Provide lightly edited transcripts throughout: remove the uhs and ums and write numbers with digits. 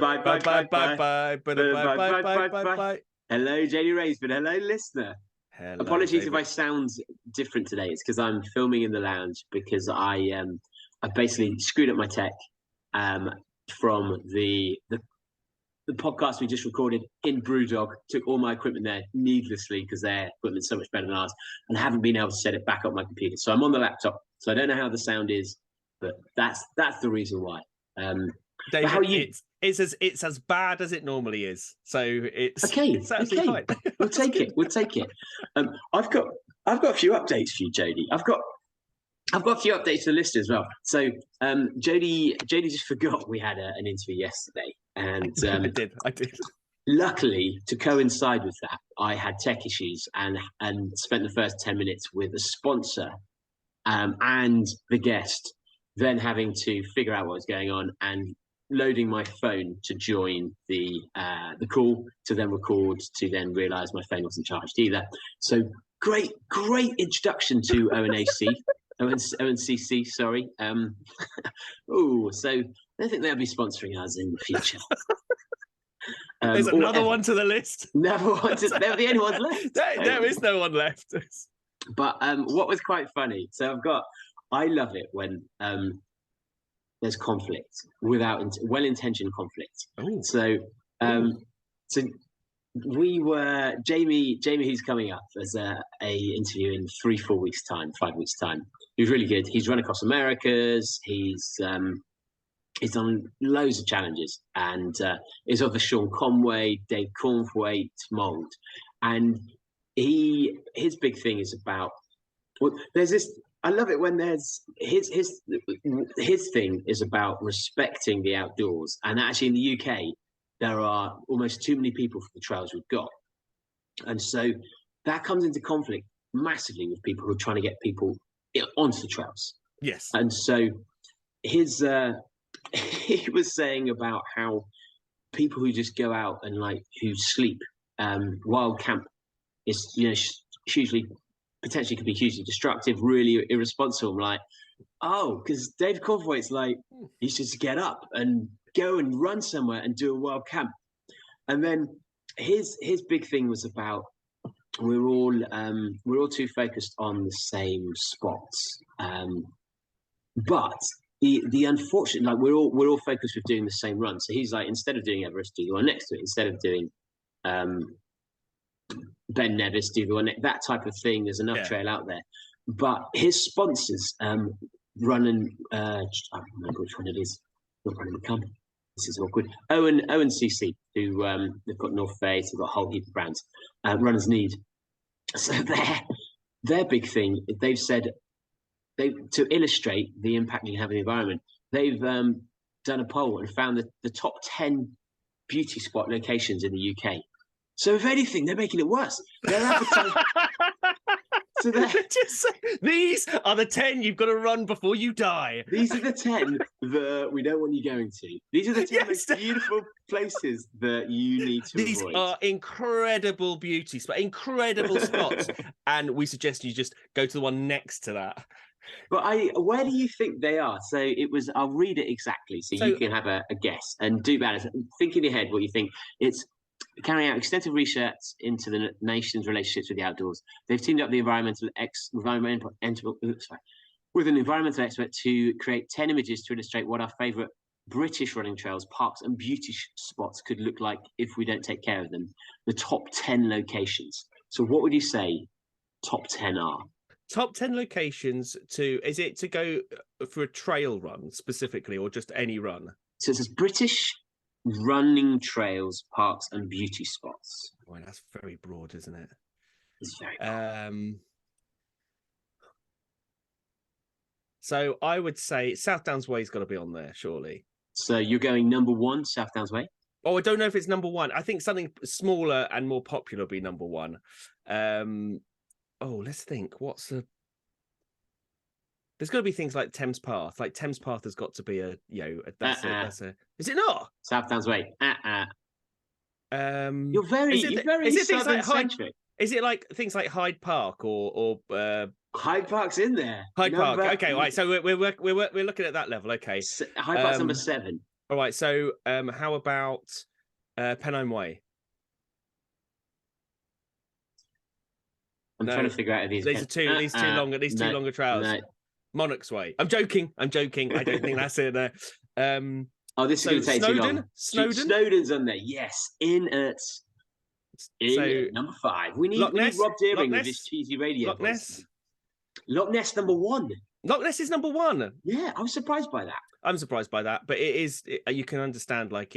Bye, bye, bye, bye, bye, bye, bye, bye. Hello, Jody Raynsford. Hello, listener. Hello, Apologies David. if I sound different today. It's because I'm filming in the lounge because I basically screwed up my tech from the podcast we just recorded in Brewdog. Took all my equipment there needlessly because their equipment's so much better than ours, and haven't been able to set it back up my computer. So I'm on the laptop, so I don't know how the sound is, but that's the reason why. David, how are you? It's as bad as it normally is. So it's absolutely fine. We'll take it. We'll take it. I've got a few updates for you, Jody. I've got a few updates to the list as well. So Jody just forgot we had an interview yesterday, and I did. Luckily, to coincide with that, I had tech issues and spent the first 10 minutes with a sponsor and the guest, then having to figure out what was going on and loading my phone to join the call, to then record, to then realise my phone wasn't charged either. So great introduction to ONCC, sorry. So I don't think they'll be sponsoring us in the future. There's another one to the list. They're the only ones left. There is no one left. But what was quite funny, so I love it when there's conflict without well-intentioned conflict. Ooh. So we were Jamie, who's coming up as a interview in 5 weeks' time. He was really good. He's run across Americas. He's done loads of challenges and is of the Sean Conway, Dave Cornthwaite mold. And his big thing is about. Well, there's this. I love it when there's his thing is about respecting the outdoors, and actually in the UK there are almost too many people for the trails we've got, and so that comes into conflict massively with people who are trying to get people onto the trails. Yes, and so he was saying about how people who just go out and who sleep wild camp is hugely. Potentially could be hugely destructive, really irresponsible. I'm like, because Dave Cornthwaite's he should just get up and go and run somewhere and do a wild camp. And then his big thing was about we're all too focused on the same spots. But the unfortunate, we're all focused with doing the same run. So he's like, instead of doing Everest, do the one next to it. Instead of doing Ben Nevis, do the one, that type of thing. There's enough trail out there, but his sponsors running. I don't remember which one it is. Not running the company. This is awkward. ONCC, who they've got North Face, they've got a whole heap of brands. Runners Need. So their big thing. They've said to illustrate the impact you can have on the environment. They've done a poll and found the top 10 beauty spot locations in the UK. So if anything, they're making it worse. They're advertising. So just say, these are the 10 you've got to run before you die. These are the 10 that we don't want you going to. These are the 10 most beautiful places that you need to avoid. These are incredible beauty spots, incredible spots. And we suggest you just go to the one next to that. But where do you think they are? So it was, I'll read it exactly so you can have a guess and do balance. Think in your head what you think. It's carrying out extensive research into the nation's relationships with the outdoors. They've teamed up with an environmental expert to create 10 images to illustrate what our favourite British running trails, parks and beauty spots could look like if we don't take care of them. The top 10 locations. So what would you say top 10 are? Top 10 locations is it to go for a trail run specifically or just any run? So it says British running trails, parks and beauty spots. Well, that's very broad, isn't it? It's very broad. So I would say South Downs Way's got to be on there, surely. So you're going number 1, South Downs Way? Oh, I don't know if it's number 1. I think something smaller and more popular will be number 1. Let's think. There's got to be things like Thames Path. Like Thames Path has got to be that's a. Is it not? South Downs Way. You're very southern centric. Is it like things like Hyde Park or Hyde Park's in there. Hyde Park. Okay, right. So we're looking at that level. Okay. Hyde Park's number 7. All right. So how about Pennine Way? I'm trying to figure out if these are two longer trails. No. Monarch's Way. I'm joking. I don't think that's it there. This is going to take too long. Snowdon's on there. Yes, in at number 5. We need Rob Deering with his cheesy radio voice. Loch Ness number 1. Loch Ness is number 1. Yeah, I was surprised by that. I'm surprised by that, but it is. You can understand, like,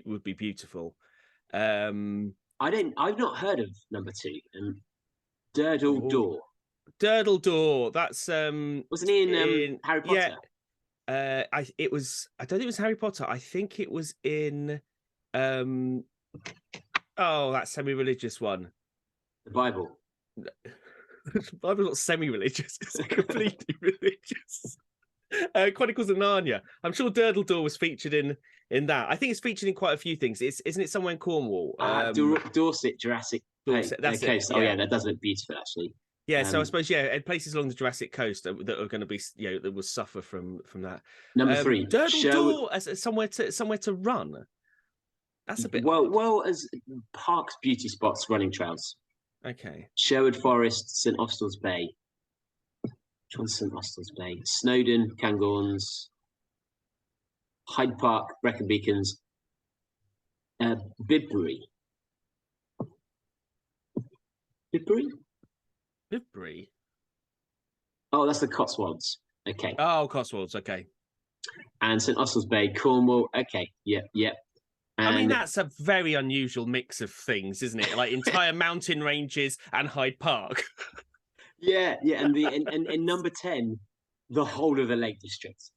would be beautiful. I've not heard of number 2. Durdle Door. Durdle Door. That's wasn't he in Harry Potter? Yeah. I don't think it was Harry Potter. I think it was in that semi-religious one. The Bible. The Bible's not semi-religious, it's completely religious. Chronicles of Narnia. I'm sure Durdle Door was featured in that. I think it's featured in quite a few things. Isn't it somewhere in Cornwall? Dorset, Jurassic. Dorset, that's Coast. It. Oh yeah, that does look beautiful actually. Yeah, so I suppose places along the Jurassic Coast that are going to be, that will suffer from that. Number 3, Durdle Door as somewhere to run. That's a bit well as parks, beauty spots, running trails. Okay. Sherwood Forest, St Austell's Bay. Which one's St Austell's Bay? Snowdon, Cairngorms, Hyde Park, Brecon Beacons, Bidbury. Bidbury? Oh, that's the Cotswolds. Okay. Oh, Cotswolds. Okay. And St Austell's Bay, Cornwall. Okay. Yep. And I mean, that's a very unusual mix of things, isn't it? Like entire mountain ranges and Hyde Park. Yeah. And in number 10, the whole of the Lake District.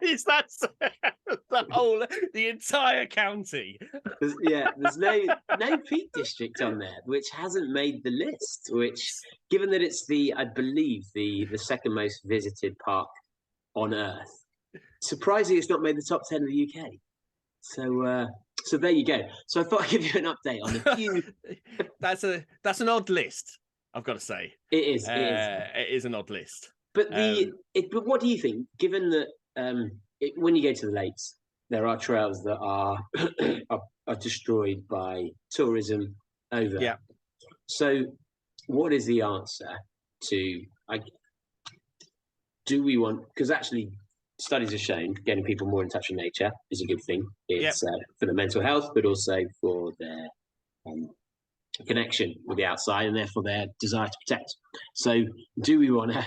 Is that the entire county? There's no Peak District on there, which hasn't made the list. Which, given that it's I believe the second most visited park on Earth, surprisingly, it's not made the top 10 of the UK. So there you go. So I thought I'd give you an update on a few. That's an odd list, I've got to say. It is. It is an odd list. But but what do you think? Given that when you go to the lakes, there are trails that are destroyed by tourism over. Yeah. So, what is the answer to? Do we want? Because actually, studies have shown getting people more in touch with nature is a good thing. It's for their mental health, but also for their connection with the outside, and therefore their desire to protect. So, do we want to?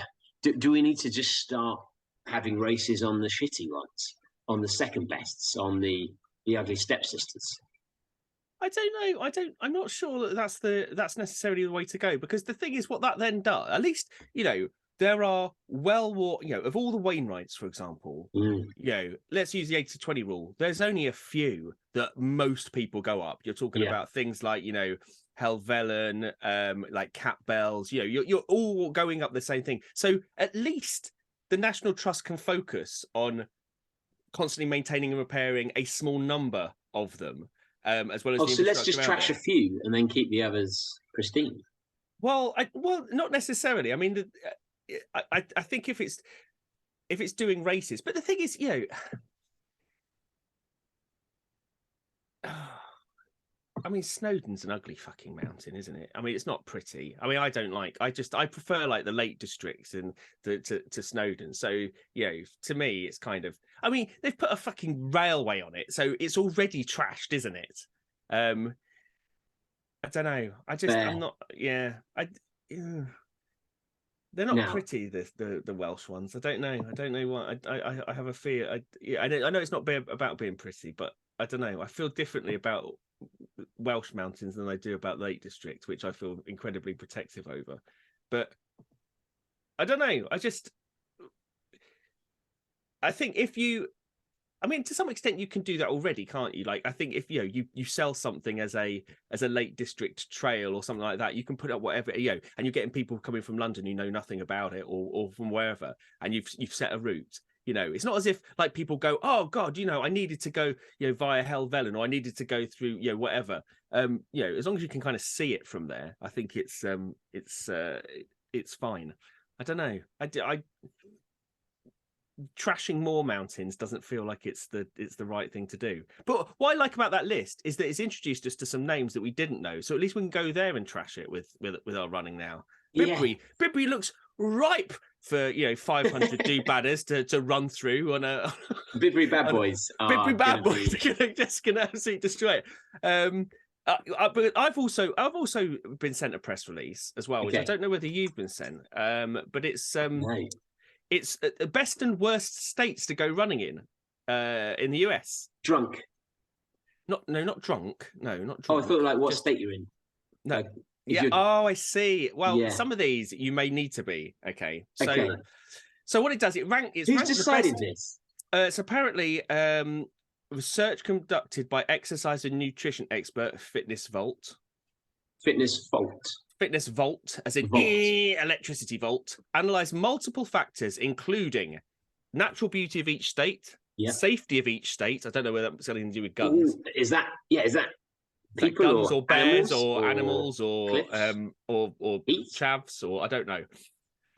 Do we need to just start having races on the shitty ones, on the second bests, on the ugly stepsisters? I don't know. I'm not sure that that's necessarily the way to go, because the thing is, what that then does, at least, there are of all the Wainwrights, for example, let's use the 80-20 rule. There's only a few that most people go up. You're talking about things like, Helvellyn, like Cat Bells, you're all going up the same thing. So at least the National Trust can focus on constantly maintaining and repairing a small number of them, as well as. So let's just trash a few and then keep the others pristine. Well, not necessarily. I mean, I think if it's doing races, but the thing is, I mean, Snowdon's an ugly fucking mountain, isn't it? I mean, it's not pretty. I mean, I prefer like the Lake Districts and to Snowdon. So, to me, it's kind of, I mean, they've put a fucking railway on it, so it's already trashed, isn't it? I don't know. I'm not, they're not pretty, the Welsh ones. I don't know what. I have a fear. I know it's not about being pretty, but I don't know. I feel differently about Welsh mountains than I do about Lake District, which I feel incredibly protective over. But I don't know. I think to some extent you can do that already, can't you? Like, I think if you sell something as a Lake District trail or something like that, you can put up whatever, and you're getting people coming from London who know nothing about it or from wherever, and you've set a route. It's not as if like people go, oh God, I needed to go, via Helvellyn, or I needed to go through, whatever. As long as you can kind of see it from there, I think it's fine. I don't know. trashing more mountains doesn't feel like it's the right thing to do. But what I like about that list is that it's introduced us to some names that we didn't know. So at least we can go there and trash it with our running now. Bibri looks ripe for 500 do-badders to run through on a Bibri bad boys. Bibri bad boys are just gonna absolutely destroy it. But I've also been sent a press release as well, which I don't know whether you've been sent. But it's it's the best and worst states to go running in the US. Drunk. Not drunk. No, not drunk. Oh, I thought like what state you're in. No. Yeah. Oh, I see. Well, some of these you may need to be. Okay. So what it does, Who's decided this? It's apparently research conducted by exercise and nutrition expert Fitness Vault. Fitness Vault, as in electricity volt, analysed multiple factors, including natural beauty of each state, safety of each state. I don't know whether that's anything to do with guns. Ooh, is that people guns or bears or animals or chavs or I don't know.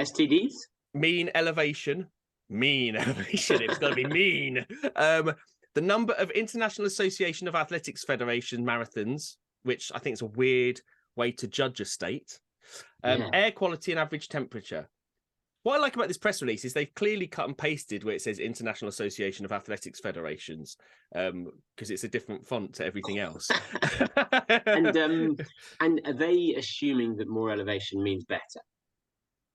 STDs? Mean elevation. It's got to be mean. The number of International Association of Athletics Federation marathons, which I think is a weird way to judge a state. Air quality and average temperature. What I like about this press release is they've clearly cut and pasted where it says International Association of Athletics Federations, because it's a different font to everything else. and are they assuming that more elevation means better?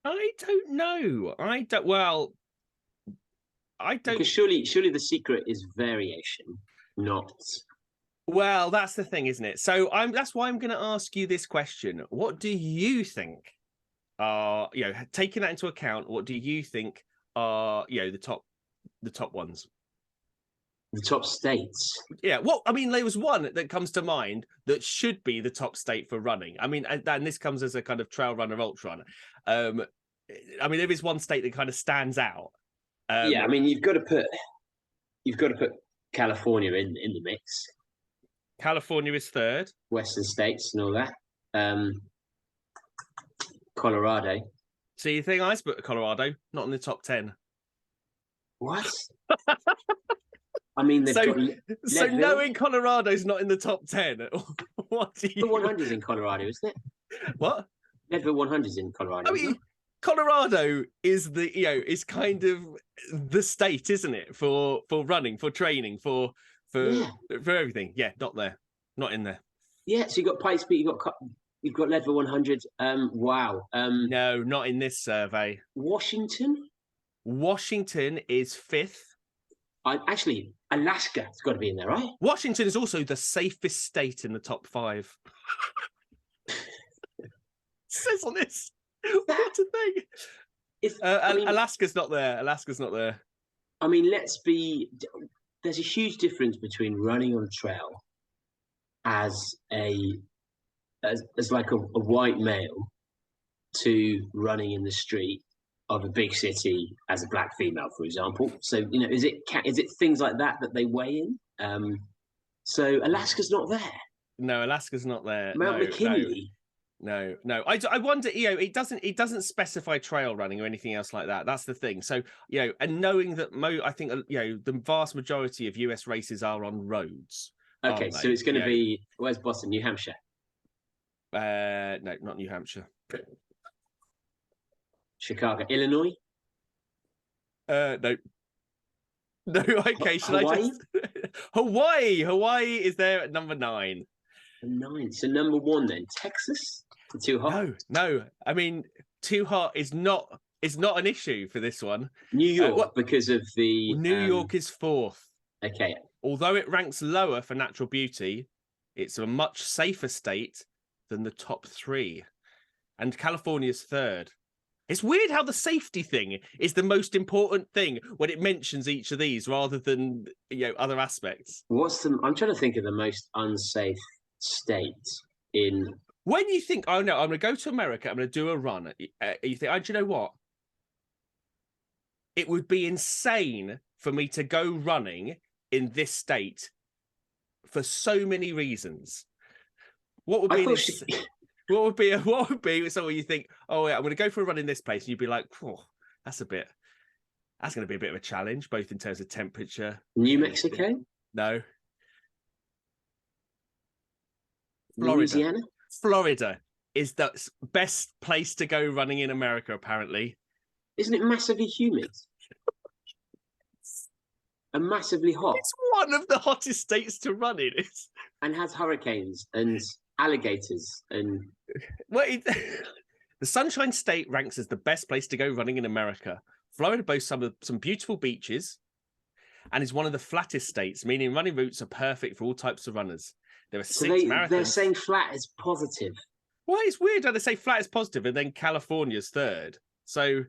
I don't know. Because surely the secret is variation, not. Well, that's the thing, isn't it? So that's why I'm going to ask you this question. What do you think are, taking that into account, what do you think are, the top ones? The top states? Yeah, well, I mean, there was one that comes to mind that should be the top state for running. I mean, and this comes as a kind of trail runner, ultra runner. I mean, there is one state that kind of stands out. I mean, you've got to put California in the mix. California is third. Western states and all that. Colorado. So you think I put Colorado not in the top 10? What? I mean, so knowing Colorado's not in the top 10, what do you? The 100's in Colorado, isn't it? What? Leadville 100's in Colorado. I mean, Colorado is is kind of the state, isn't it, for running, for training, for everything. Yeah, not in there. Yeah, so you've got Pikes Peak, you've got Leadville 100. Wow. No, not in this survey. Washington is fifth. Actually, Alaska's got to be in there, right? Washington is also the safest state in the top 5. It says on this. What a thing! Alaska's not there. I mean, there's a huge difference between running on trail as like a white male to running in the street of a big city as a black female, for example. So, is it things like that they weigh in? So Alaska's not there. No, Alaska's not there. Mount McKinley. No. I wonder. It doesn't specify trail running or anything else like that. That's the thing. So and knowing that I think the vast majority of US races are on roads. Okay, so it's going to be where's Boston, New Hampshire? No, not New Hampshire. Chicago, Illinois. No. Okay, should Hawaii? I just Hawaii is there at number 9. 9. So number 1 then, Texas. Too hot. No. I mean, too hot is not an issue for this one. New York, because of the New York is 4th. Okay. Although it ranks lower for natural beauty, it's a much safer state than the top 3, and California's 3rd. It's weird how the safety thing is the most important thing when it mentions each of these rather than other aspects. I'm trying to think of the most unsafe state in. When you think, oh no, I'm going to go to America, I'm going to do a run. You think, do you know what? It would be insane for me to go running in this state for so many reasons. What would be What would be somewhere you think, oh yeah, I'm going to go for a run in this place, and you'd be like, oh, that's a bit That's going to be a bit of a challenge, both in terms of temperature. New Mexico? No. Louisiana? Florida is the best place to go running in America, apparently. Isn't it massively humid? And massively hot? It's one of the hottest states to run in. And has hurricanes and alligators and... Well, the Sunshine State ranks as the best place to go running in America. Florida boasts some beautiful beaches and is one of the flattest states, meaning running routes are perfect for all types of runners. There are 6 marathons. They're saying flat is positive. Well, it's weird how they say flat is positive and then California's third. So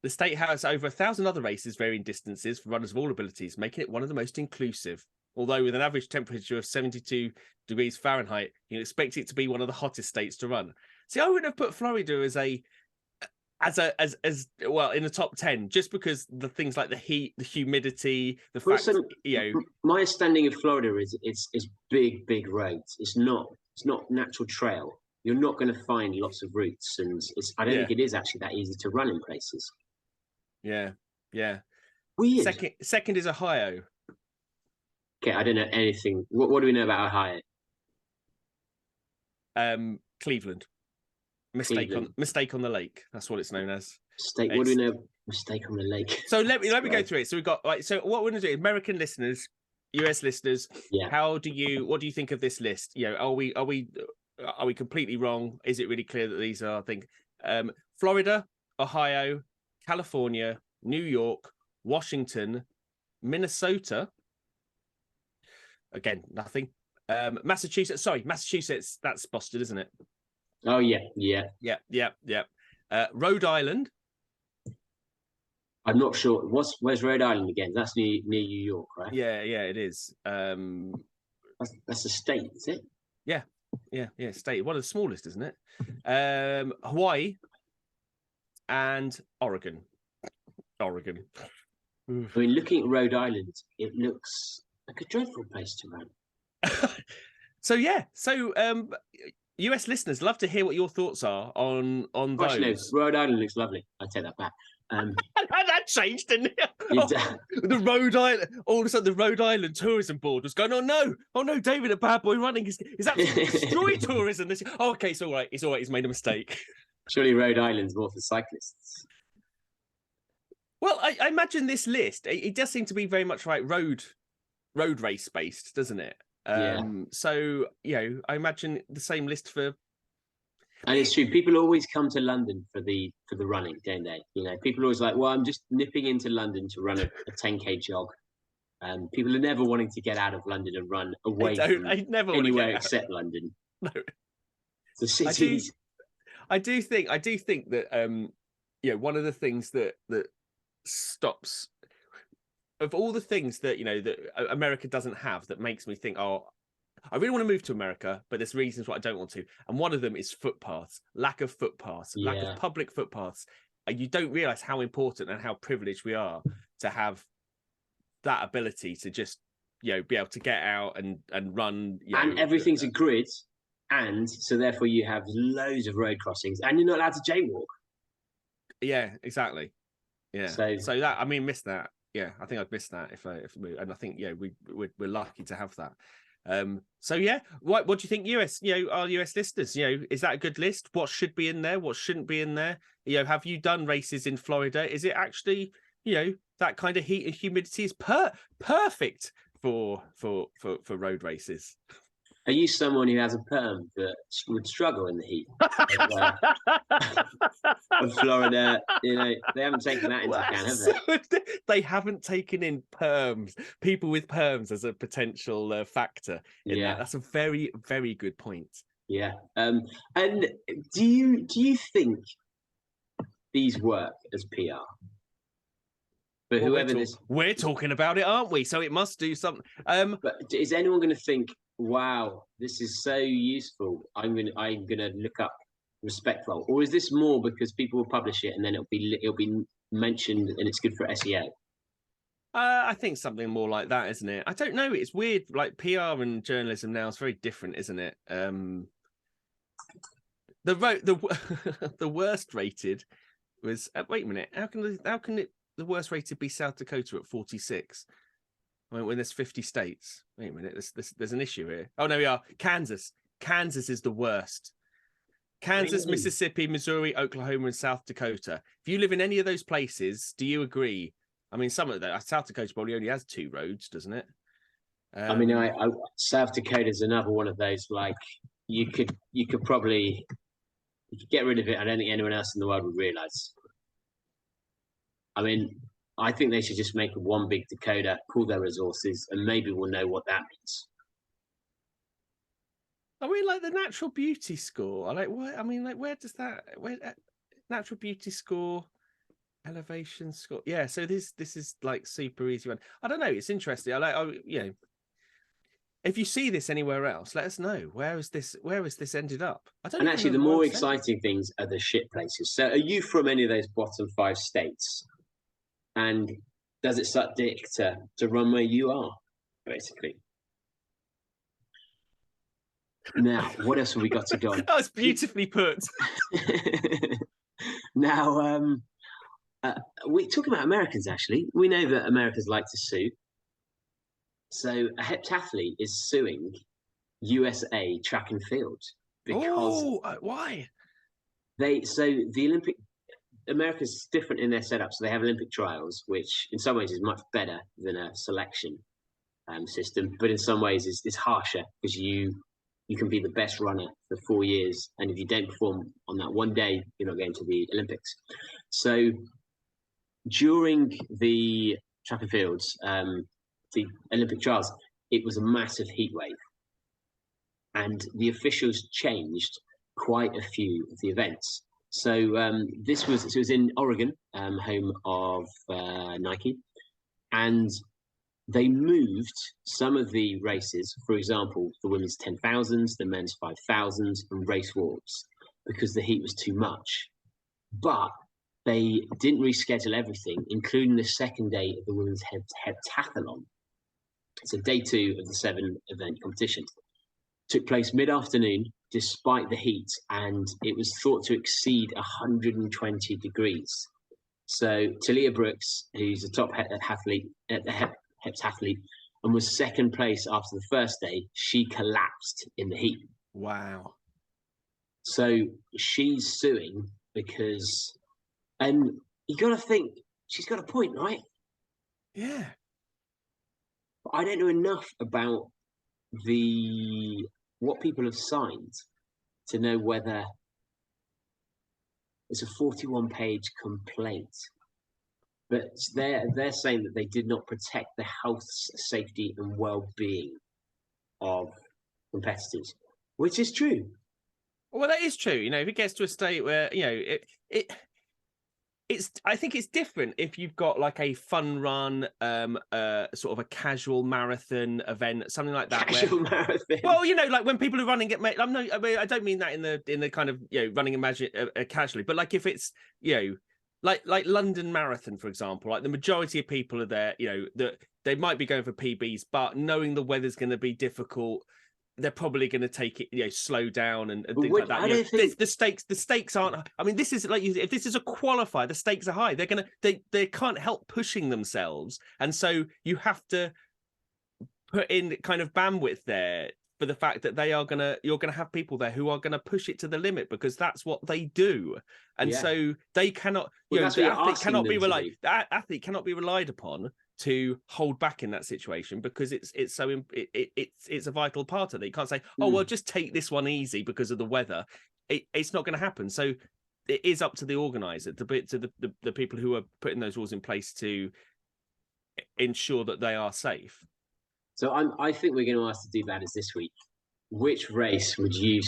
the state has over 1,000 other races, varying distances for runners of all abilities, making it one of the most inclusive. Although with an average temperature of 72 degrees Fahrenheit, you can expect it to be one of the hottest states to run. See, I wouldn't have put Florida as well in the top 10, just because the things like the heat, the humidity, the fact, my understanding of Florida is big roads. It's not natural trail. You're not going to find lots of routes, and I don't think it is actually that easy to run in places. Yeah. Weird. Second is Ohio. Okay, I don't know anything. What do we know about Ohio? Cleveland. Mistake on the lake. That's what it's known as. What do we know? Mistake on the lake. So let me go through it. So we've got so what we're going to do, American listeners, US listeners. Yeah. What do you think of this list? Are we completely wrong? Is it really clear that these are? I think Florida, Ohio, California, New York, Washington, Minnesota. Again, nothing. Massachusetts. That's Boston, isn't it? Oh yeah. Rhode Island. I'm not sure. Where's Rhode Island again? That's near New York, right? Yeah, it is. That's a state, is it? Yeah, state. One of the smallest, isn't it? Hawaii and Oregon. I mean, looking at Rhode Island, it looks like a dreadful place to run. US listeners, love to hear what your thoughts are on those. No, Rhode Island looks lovely. I take that back. That changed, didn't it? The Rhode Island. All of a sudden, the Rhode Island Tourism Board was going, "Oh no, David, a bad boy running is absolutely destroy tourism." This. Oh, okay, it's all right. He's made a mistake. Surely Rhode Island's more for cyclists. Well, I imagine this list. It does seem to be very much like road race based, doesn't it? So I imagine the same list for. And it's true. People always come to London for the running, don't they? People are always like, "Well, I'm just nipping into London to run a 10K jog." People are never wanting to get out of London and run away from anywhere except London. No, the cities. I do think that one of the things that stops. Of all the things that that America doesn't have, that makes me think, I really want to move to America, but there's reasons why I don't want to. And one of them is footpaths, lack of footpaths, lack of public footpaths. You don't realize how important and how privileged we are to have that ability to just, be able to get out and run. And everything's a grid. And so therefore you have loads of road crossings and you're not allowed to jaywalk. Yeah, exactly. Yeah. So that, missed that. Yeah, I think I'd miss that if and I think we're lucky to have that. What do you think, our US listeners? Is that a good list? What should be in there? What shouldn't be in there? Have you done races in Florida? Is it actually that kind of heat and humidity is perfect for road races? Are you someone who has a perm that would struggle in the heat of Florida? They haven't taken that into account, have they? They haven't taken in perms, people with perms, as a potential factor in that. That's a very, very good point. Yeah. And do you think these work as PR? But we're talking about it, aren't we? So it must do something. But is anyone going to think, "Wow, this is so useful. I'm gonna look up respect role," or is this more because people will publish it and then it'll be mentioned and it's good for SEO? I think something more like that, isn't it? I don't know. It's weird. Like PR and journalism now is very different, isn't it? The worst rated was. Wait a minute. How can it? the worst rated be South Dakota at 46? I mean, when there's 50 states. Wait a minute, there's an issue here. Oh, no, we are. Kansas. Kansas is the worst. Kansas, really? Mississippi, Missouri, Oklahoma, and South Dakota. If you live in any of those places, do you agree? I mean, some of that, South Dakota probably only has 2 roads, doesn't it? I mean, South Dakota is another one of those. Like, you could probably get rid of it. I don't think anyone else in the world would realize. I mean, I think they should just make one big Dakota, pool their resources, and maybe we'll know what that means. I mean, like the natural beauty score. Where does that? Natural beauty score, elevation score? Yeah, so this is like super easy one. I don't know. It's interesting. If you see this anywhere else, let us know. Where has this ended up? And actually, the more exciting things are the shit places. So, are you from any of those bottom 5 states? And does it suck dick to run where you are, basically? Now, what else have we got to go on? That was beautifully put. Now, we talk about Americans, actually. We know that Americans like to sue. So a heptathlete is suing USA track and field because why? America's different in their setup. So they have Olympic trials, which in some ways is much better than a selection system, but in some ways it's harsher because you can be the best runner for 4 years, and if you don't perform on that one day, you're not going to the Olympics. So during the track and fields, the Olympic trials, it was a massive heat wave, and the officials changed quite a few of the events. So it was in Oregon, home of Nike, and they moved some of the races, for example, the women's 10,000s, the men's 5,000s, and race walks, because the heat was too much. But they didn't reschedule everything, including the second day of the women's heptathlon. So day 2 of the 7-event competition took place mid-afternoon, despite the heat, and it was thought to exceed 120 degrees. So Talia Brooks, who's a top heptathlete and was second place after the first day, she collapsed in the heat. Wow. So she's suing because, and you got to think, she's got a point, right? Yeah. But I don't know enough about what people have signed to know whether it's a 41-page complaint. But they're saying that they did not protect the health, safety, and well-being of competitors, which is true. Well, that is true. If it gets to a state where I think it's different if you've got like a fun run, sort of a casual marathon event, something like that. Casual marathon. Well, like when people are running, I don't mean that in the kind of running casually, but like if it's like London Marathon, for example, like the majority of people are there, that they might be going for PBs, but knowing the weather's going to be difficult, they're probably going to take it, slow down and things like that. The stakes aren't. I mean, this is like if this is a qualifier, the stakes are high. They can't help pushing themselves, and so you have to put in kind of bandwidth there for the fact that you're gonna have people there who are gonna push it to the limit because that's what they do, and so they cannot. The athlete cannot be relied upon to hold back in that situation because it's a vital part of it. You can't say, oh well, just take this one easy because of the weather. It's not going to happen. So it is up to the organizer, to the people who are putting those rules in place to ensure that they are safe. So I think we're going to ask the D-Badders this week. Which race would you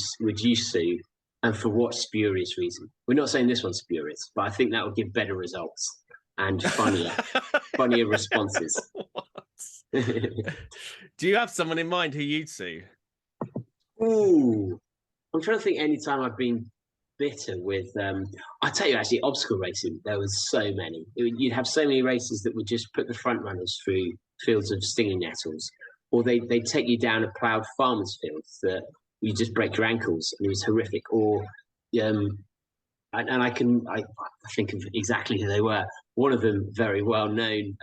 sue, and for what spurious reason? We're not saying this one's spurious, but I think that will give better results and funnier responses. Do you have someone in mind who you'd sue? Ooh, I'm trying to think. Any time I've been bitter with, I tell you, actually, obstacle racing. There was so many. You'd have so many races that would just put the front runners through fields of stinging nettles, or they take you down a ploughed farmer's field that you just break your ankles, and it was horrific. Or and I think of exactly who they were. One of them, very well known,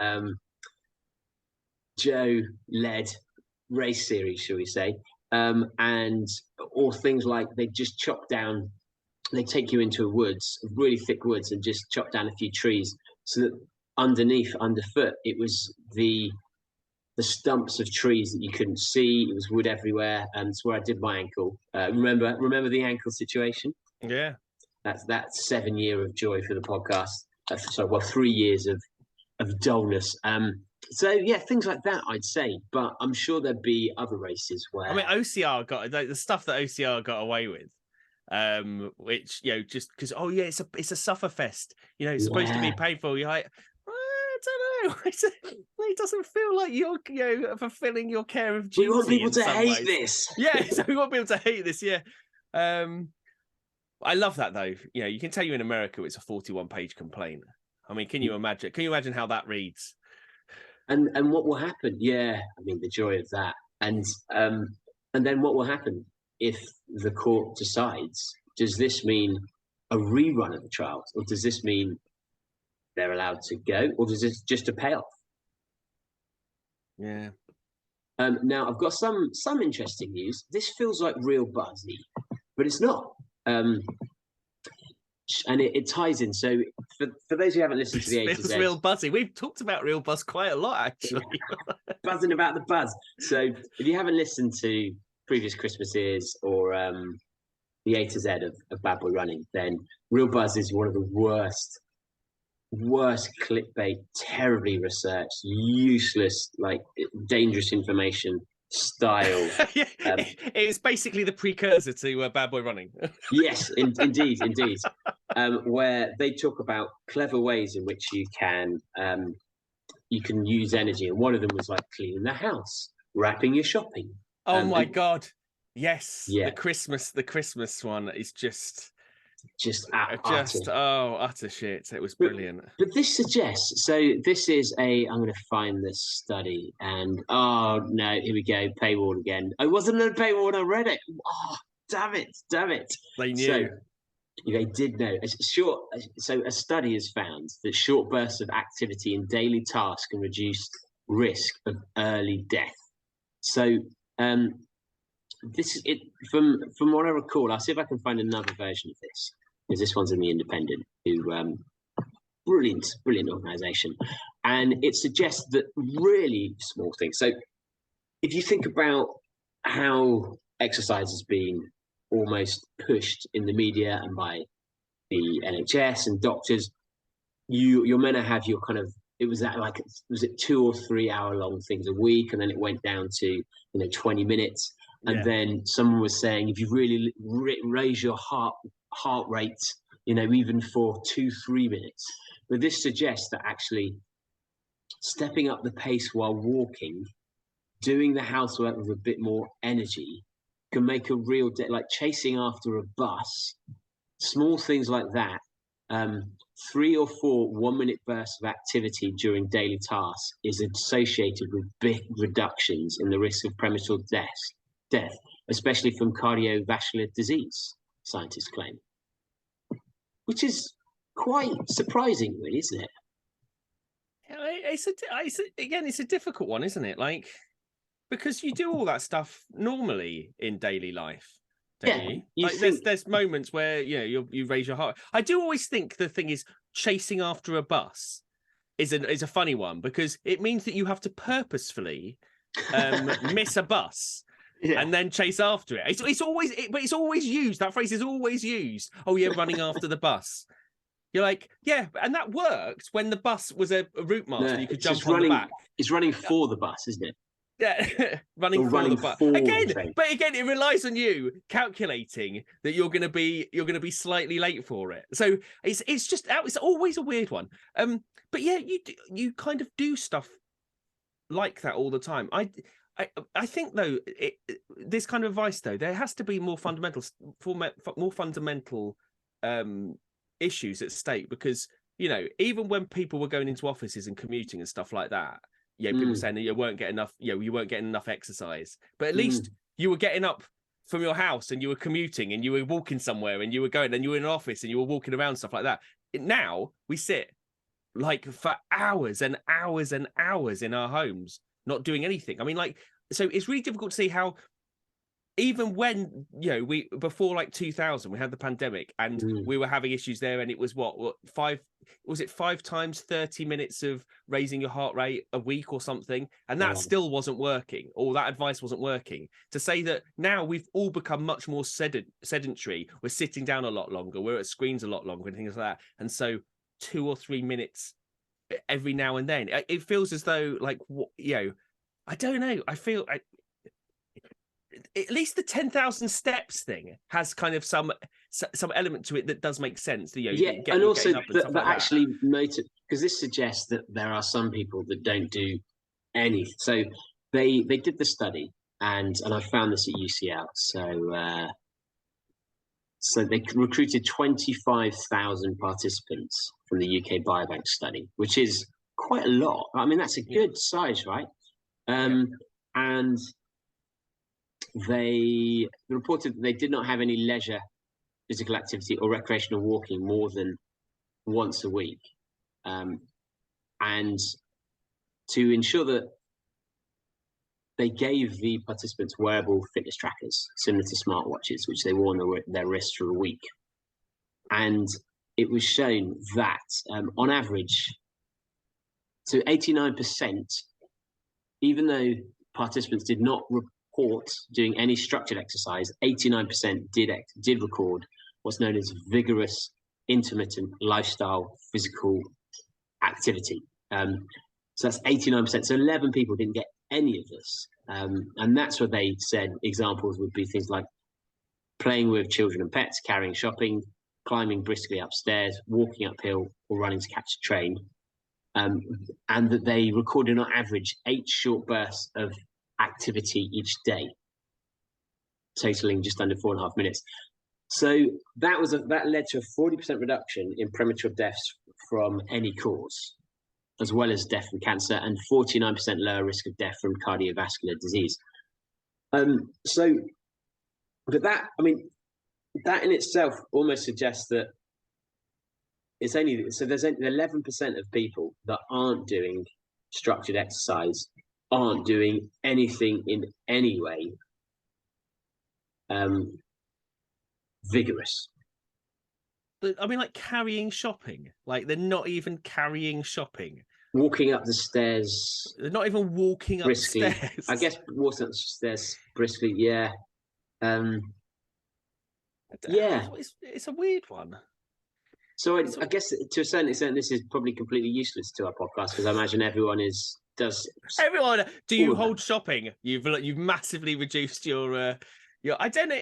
Joe led race series, shall we say, and or things like they just chop down. They take you into a woods, really thick woods, and just chop down a few trees so that underfoot, it was the stumps of trees that you couldn't see. It was wood everywhere, and it's where I did my ankle. Remember the ankle situation? Yeah, that's 7 years of joy for the podcast. 3 years of dullness. So yeah, things like that, I'd say. But I'm sure there'd be other races where OCR got the stuff that OCR got away with. Which just because it's a sufferfest. It's supposed to be painful. You're like, I don't know. It doesn't feel like you're fulfilling your care of duty. We want people to hate ways. this. Yeah, so we want people to hate this. Yeah. I love that though. You can tell you in America it's a 41-page complaint. I mean, can you imagine? Can you imagine how that reads? And what will happen? Yeah, I mean the joy of that. And then what will happen if the court decides? Does this mean a rerun of the trials, or does this mean they're allowed to go, or does this just a payoff? Yeah. Now I've got some interesting news. This feels like real buzzy, but it's not. And it ties in. So for those who haven't listened to the A to Z, real buzzy. We've talked about real buzz quite a lot, actually. Buzzing about the buzz. So if you haven't listened to previous Christmases or the A to Z of Bad Boy Running, then real buzz is one of the worst clickbait, terribly researched, useless, like dangerous information style. It's basically the precursor to Bad Boy Running. Yes, indeed. Where they talk about clever ways in which you can use energy, and one of them was like cleaning the house, wrapping your shopping. Oh my God! Yes, yeah. The Christmas one is just utter shit. It was brilliant. But this suggests, so this is I'm going to find this study, and oh no, here we go, paywall again. I wasn't on a paywall when I read it. Oh, damn it. They knew. So, they did know. So a study has found that short bursts of activity in daily tasks can reduce risk of early death. So this is it from what I recall. I'll see if I can find another version of this, because this one's in the Independent, who brilliant organization, and it suggests that really small things. So if you think about how exercise has been almost pushed in the media and by the NHS and doctors, you're meant to have your kind of, was it 2 or 3 hour long things a week, and then it went down to 20 minutes, and then someone was saying if you really raise your heart rate, even for 2-3 minutes. But this suggests that actually stepping up the pace while walking, doing the housework with a bit more energy, can make a real like chasing after a bus. Small things like that, 3 or 4 1-minute bursts of activity during daily tasks is associated with big reductions in the risk of premature death, especially from cardiovascular disease, scientists claim. Which is quite surprising, really, isn't it? It's a difficult one, isn't it? Like, because you do all that stuff normally in daily life, don't you? Like, there's moments where you raise your heart. I do always think the thing is chasing after a bus is a funny one, because it means that you have to purposefully miss a bus. Yeah. And then chase after it. It's always used. That phrase is always used. Oh, yeah, running after the bus. You're like, yeah, and that worked when the bus was a route march and you could jump on the back. It's running for the bus, isn't it? Yeah, running for the bus again. But again, it relies on you calculating that you're going to be slightly late for it. So it's always a weird one. But yeah, you kind of do stuff like that all the time. I think though, this kind of advice though, there has to be more fundamental issues at stake, because even when people were going into offices and commuting and stuff like that, people saying that you weren't getting enough exercise, but at least you were getting up from your house and you were commuting and you were walking somewhere and you were going and you were in an office and you were walking around, stuff like that. Now we sit like for hours and hours and hours in our homes, not doing anything. I mean, like, so it's really difficult to see how, even when, you know, we, before like 2000, we had the pandemic and we were having issues there, and it was what 5 times 30 minutes of raising your heart rate a week or something, and that still wasn't working, or that advice wasn't working. To say that now we've all become much more sedentary, we're sitting down a lot longer, we're at screens a lot longer and things like that, and so 2 or 3 minutes every now and then, it feels as though, like, you know, I don't know, I feel at least the 10,000 steps thing has kind of some element to it that does make sense. You know, and also that actually motive, because this suggests that there are some people that don't do anything. So they did the study, and I found this at UCL. So they recruited 25,000 participants from the UK Biobank study, which is quite a lot. I mean, that's a good size, right? And they reported that they did not have any leisure physical activity or recreational walking more than once a week. And to ensure that, they gave the participants wearable fitness trackers, similar to smartwatches, which they wore on their wrists for a week. And it was shown that, on average, so 89%, even though participants did not report doing any structured exercise, 89% did record what's known as vigorous intermittent lifestyle physical activity. So that's 89%. So 11 people didn't get any of this. And that's what they said examples would be things like playing with children and pets, carrying shopping, climbing briskly upstairs, walking uphill, or running to catch a train. And that they recorded on average 8 short bursts of activity each day, totaling just under 4.5 minutes. So that led to a 40% reduction in premature deaths from any cause, as well as death from cancer, and 49% lower risk of death from cardiovascular disease. But that, I mean, that in itself almost suggests that it's only, so there's 11% of people that aren't doing structured exercise, aren't doing anything in any way vigorous. I mean, like carrying shopping, like they're not even carrying shopping. Walking up the stairs. They're not even walking briskly. up the stairs. I guess walking up the stairs briskly, yeah. Yeah. It's a weird one. So I guess to a certain extent, this is probably completely useless to our podcast, because I imagine everyone does. Everyone, do you hold shopping? You've massively reduced your. I don't know.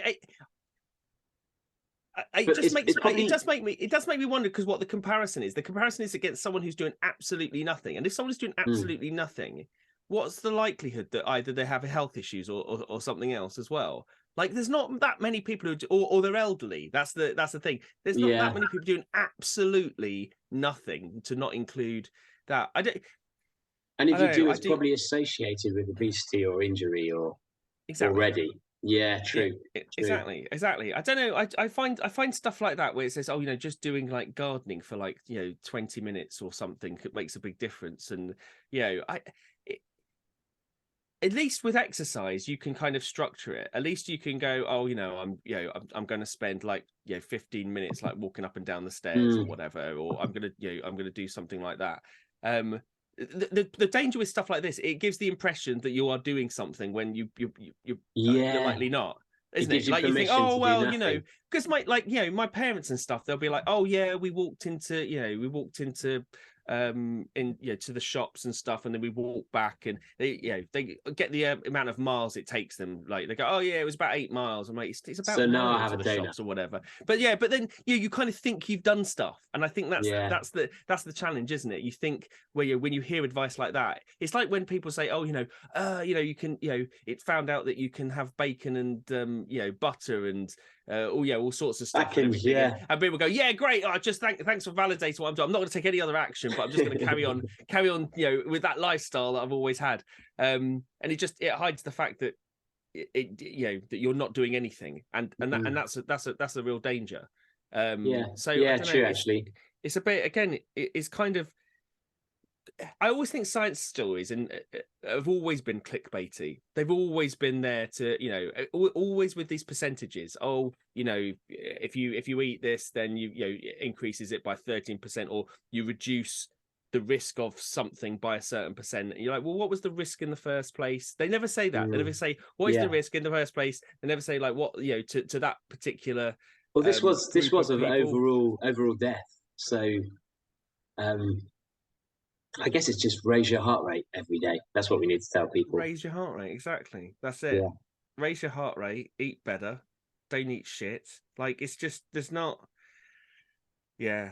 It does make me wonder, because what the comparison is. The comparison is against someone who's doing absolutely nothing. And if someone's doing absolutely nothing, what's the likelihood that either they have health issues or something else as well? Like, there's not that many people who or they're elderly. That's the thing. There's not that many people doing absolutely nothing, to not include that. I don't. And if you do, it's probably associated with obesity or injury or already. Yeah, true. Exactly. I don't know. I find stuff like that where it says, just doing like gardening for 20 minutes or something, it makes a big difference. And at least with exercise, you can kind of structure it. At least you can go, I'm going to spend 15 minutes walking up and down the stairs or whatever, or I'm going to do something like that. The danger with stuff like this, it gives the impression that you are doing something when you're likely not, isn't it? Like, you think, because my parents and stuff, they'll be like, oh yeah, we walked into to the shops and stuff, and then we walk back, and they get the amount of miles it takes them. Like, they go, oh yeah, it was about 8 miles. I'm like, it's about so now I have to a the shops or whatever. But then you kind of think you've done stuff, and I think that's the challenge, isn't it? You think when you hear advice like that, it's like when people say, oh, you can, it found out that you can have bacon and butter and all sorts of stuff. And people go, yeah, great. Thanks for validating what I'm doing. I'm not going to take any other action, but I'm just going to carry on, with that lifestyle that I've always had. And it hides the fact that, that you're not doing anything, and that's a real danger. So I don't true. know, Actually, it's a bit, again, it's kind of, I always think science stories have always been clickbaity. They've always been there to, always with these percentages. Oh, if you eat this, then it increases it by 13%, or you reduce the risk of something by a certain percent. And you're like, well, what was the risk in the first place? They never say that. They never say what is the risk in the first place. They never say, like, what, to that particular. Well, this was of overall death. So, I guess it's just raise your heart rate every day. That's what we need to tell people. Raise your heart rate, exactly. That's it. Yeah. Raise your heart rate. Eat better. Don't eat shit. Like, it's just, there's not. Yeah.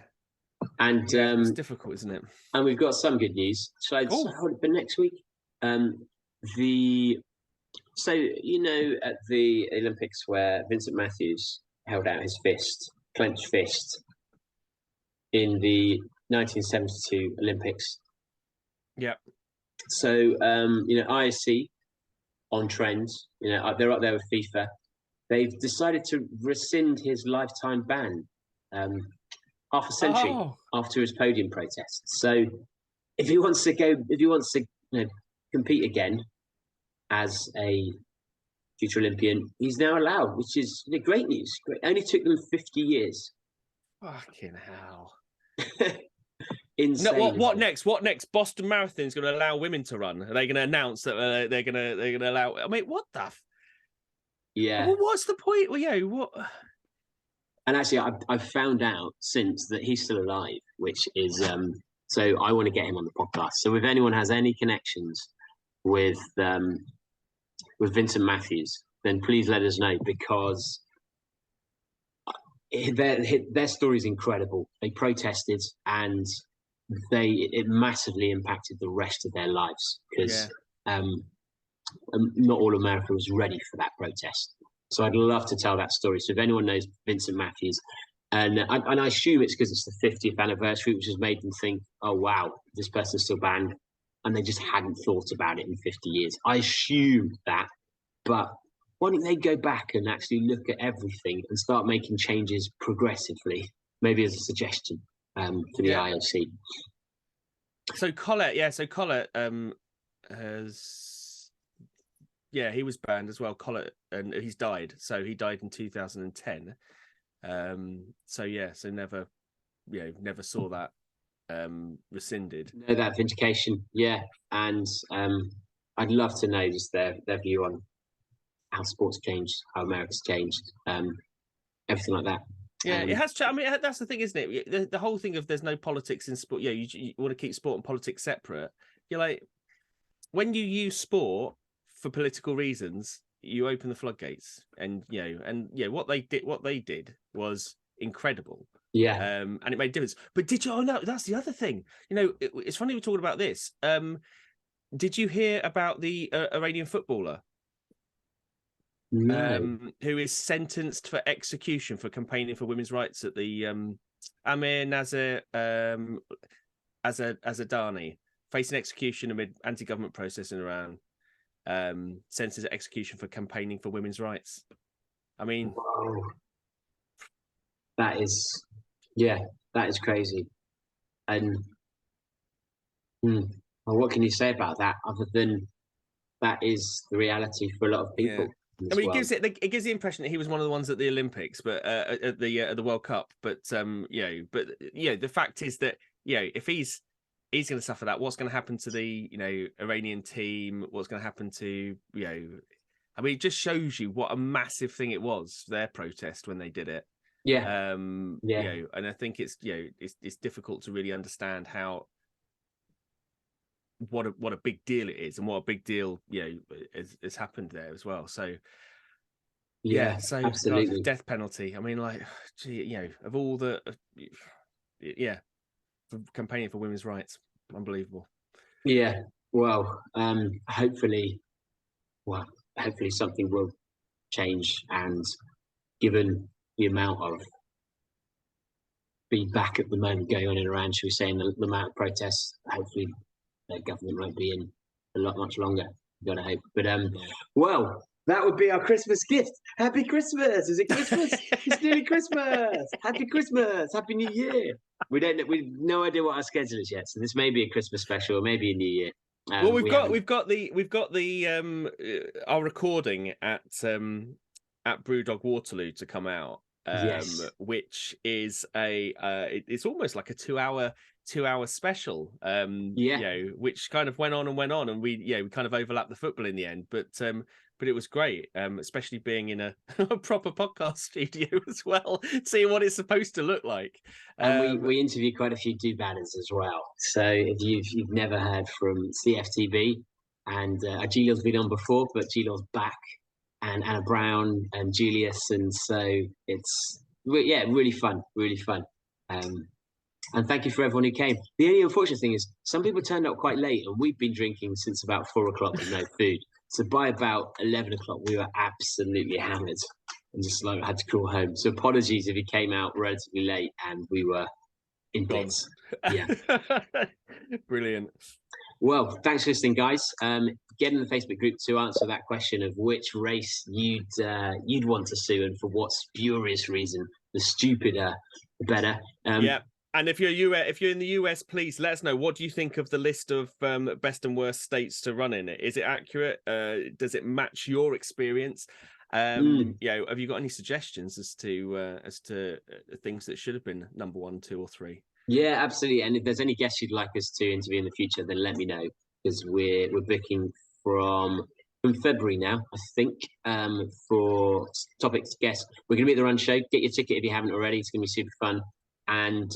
And it's difficult, isn't it? And we've got some good news. Shall I hold it for next week? At the Olympics where Vincent Matthews held out his clenched fist in the 1972 Olympics. Yeah. So IOC on trend. They're up there with FIFA. They've decided to rescind his lifetime ban. Half a century after his podium protest. So if he wants to compete again as a future Olympian, he's now allowed, which is great news. It only took them 50 years. Fucking hell. Insane. No, what next? What next? Boston Marathon's going to allow women to run. Are they going to announce that they're going to allow? I mean, what the? Yeah. Well, what's the point? Well, what? And actually, I've found out since that he's still alive, which is so I want to get him on the podcast. So if anyone has any connections with Vincent Matthews, then please let us know, because their story is incredible. They protested, and it massively impacted the rest of their lives, because not all America was ready for that protest. So I'd love to tell that story. So if anyone knows Vincent Matthews, and I assume it's because it's the 50th anniversary, which has made them think, oh, wow, this person's still banned. And they just hadn't thought about it in 50 years. I assume that. But why don't they go back and actually look at everything and start making changes progressively? Maybe as a suggestion for the IOC. So Collett has... Yeah, he was banned as well, Collett, and he's died. So he died in 2010. So never saw that rescinded. No, that vindication, yeah. And I'd love to know just their view on how sports changed, how America's changed, everything like that. Yeah, it has. I mean, that's the thing, isn't it? The whole thing of there's no politics in sport. Yeah, you want to keep sport and politics separate. You're like, when you use sport for political reasons, you open the floodgates, and what they did was incredible. Yeah, and it made a difference. But did you? Oh no, that's the other thing. It's funny we're talking about this. Did you hear about the Iranian footballer? No. Who is sentenced for execution for campaigning for women's rights at the Amir Nazir Azadani, facing execution amid anti-government protests in Iran. Sentenced to execution for campaigning for women's rights. I mean, wow. That is crazy. And well, what can you say about that other than that is the reality for a lot of people? Yeah. I mean, it gives the impression that he was one of the ones at the Olympics, but at the World Cup. But the fact is that if he's going to suffer that, what's going to happen to the Iranian team? What's going to happen to I mean, it just shows you what a massive thing it was, their protest when they did it. Yeah. And I think it's it's difficult to really understand what a big deal it is, and what a big deal has happened there as well. So so absolutely. God, death penalty. I mean, like, of all the for campaigning for women's rights, unbelievable. Yeah, well, hopefully something will change, and given the amount of feedback at the moment going on in Iran, should we say, and the amount of protests, hopefully the government won't be in much longer. You've got to hope. But well, That would be our Christmas gift. Happy Christmas! Is it Christmas? It's nearly Christmas. Happy Christmas! Happy New Year! We've no idea what our schedule is yet, so this may be a Christmas special, or maybe a New Year. Well, we've got the our recording at Brewdog Waterloo to come out. Yes. Which is it's almost like a two-hour special. Which kind of went on, and we kind of overlapped the football in the end, but it was great, especially being in a proper podcast studio as well, seeing what it's supposed to look like. And we interviewed quite a few do-badders as well. So if you've never heard from CFTV, and Gilio's been on before, but Gilio's back, and Anna Brown and Julius, and so it's really fun. And thank you for everyone who came. The only unfortunate thing is some people turned up quite late, and we've been drinking since about 4 o'clock with no food. So by about 11 o'clock, we were absolutely hammered and just had to crawl home. So apologies if you came out relatively late and we were in bits. Yeah. Brilliant. Well, thanks for listening, guys. Get in the Facebook group to answer that question of which race you'd want to sue and for what spurious reason. The stupider, the better. And if you're in the US, please let us know. What do you think of the list of best and worst states to run in? Is it accurate? Does it match your experience? Have you got any suggestions as to things that should have been number 1, 2, or 3? Yeah, absolutely. And if there's any guests you'd like us to interview in the future, then let me know, because we're booking from February now, I think, for topics guests. We're going to be at the Run Show. Get your ticket if you haven't already. It's going to be super fun. And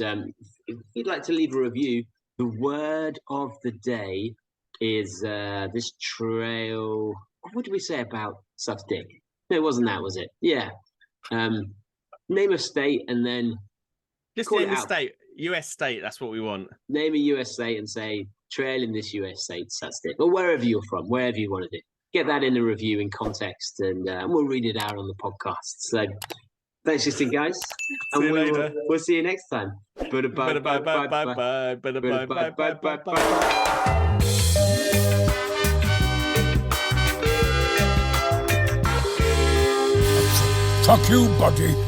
if you'd like to leave a review, the word of the day is this trail. What did we say about sucks dick? No, it wasn't that, was it? Yeah. Name a state and then just name a state. US state. That's what we want. Name a US state and say trail in this US state sucks dick, or wherever you're from, wherever you want to do. Get that in a review in context, and we'll read it out on the podcast. So. Thanks for listening, guys. See you later. We'll see you next time. Fuck you, buddy.